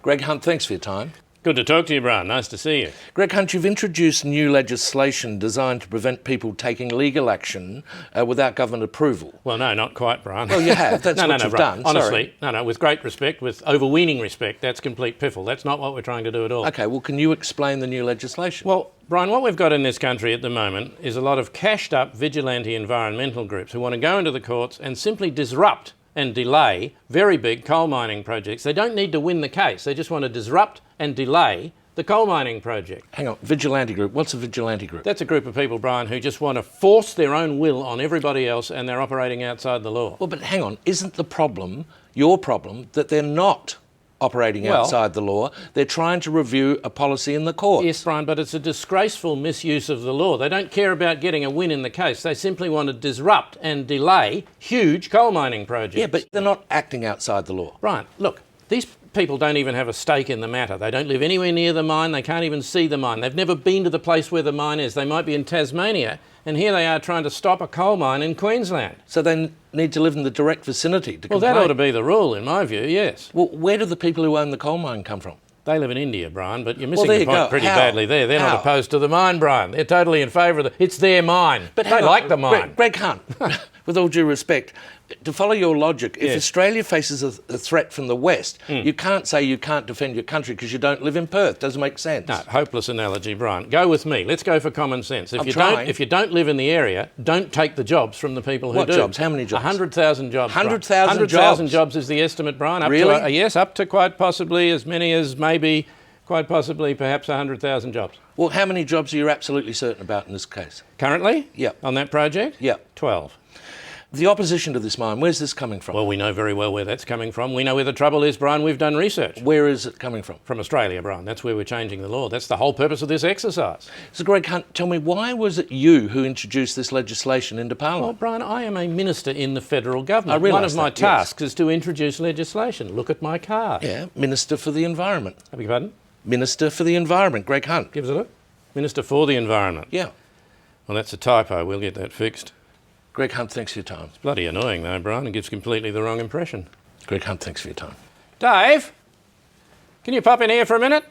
Greg Hunt, thanks for your time. Good to talk to you, Brian. Nice to see you. Greg Hunt, you've introduced new legislation designed to prevent people taking legal action without government approval. Well, no, not quite, Brian. Well, you have. That's what you've Brian. done. Honestly, Sorry. with great respect, with overweening respect, that's complete piffle. That's not what we're trying to do at all. OK, well, can you explain the new legislation? Well, Brian, what we've got in this country at the moment is a lot of cashed-up vigilante environmental groups who want to go into the courts and simply disrupt and delay very big coal mining projects. They don't need to win the case. They just want to disrupt and delay the coal mining project. Hang on, vigilante group. What's a vigilante group? That's a group of people, Brian, who just want to force their own will on everybody else, and they're operating outside the law. Well, but hang on, isn't the problem, your problem, that they're not operating outside the law? They're trying to review a policy in the courts. Yes, Brian, but it's a disgraceful misuse of the law. They don't care about getting a win in the case. They simply want to disrupt and delay huge coal mining projects. Yeah, but they're not acting outside the law. Brian, look, these people don't even have a stake in the matter. They don't live anywhere near the mine. They can't even see the mine. They've never been to the place where the mine is. They might be in Tasmania, and here they are trying to stop a coal mine in Queensland. So they need to live in the direct vicinity to Well, complain. that ought to be the rule, in my view, yes. Well, where do the people who own the coal mine come from? They live in India, Brian, but you're missing there the you point go. pretty How? badly there. They're How? not opposed to the mine, Brian. They're totally in favour of it's their mine. But they hang on, like the mine. Greg Hunt, with all due respect, to follow your logic, if Yes. Australia faces a threat from the West, you can't say you can't defend your country because you don't live in Perth. Doesn't make sense. No, hopeless analogy, Brian. Go with me. Let's go for common sense. I'm trying. If you don't live in the area, don't take the jobs from the people who What do. jobs? How many jobs? 100,000 jobs. 100,000 100,000 jobs is the estimate, Brian. Up Really? To, yes, up to quite possibly as many as maybe, quite possibly perhaps 100,000 jobs. Well, how many jobs are you absolutely certain about in this case? Currently? Yeah. On that project? Yeah. 12. The opposition to this mine, where's this coming from? Well, we know very well where that's coming from. We know where the trouble is, Brian. We've done research. Where is it coming from? From Australia, Brian. That's where we're changing the law. That's the whole purpose of this exercise. So, Greg Hunt, tell me, why was it you who introduced this legislation into Well, Parliament? Brian, I am a minister in the federal government. I realise One of my that, yes. tasks is to introduce legislation. Look at my car. Yeah, Minister for the Environment. I beg your pardon? Minister for the Environment, Greg Hunt. Give us a look. Minister for the Environment. Yeah. Well, that's a typo. We'll get that fixed. Greg Hunt, thanks for your time. It's bloody annoying, though, Brian. It gives completely the wrong impression. Greg Hunt, thanks for your time. Dave, can you pop in here for a minute?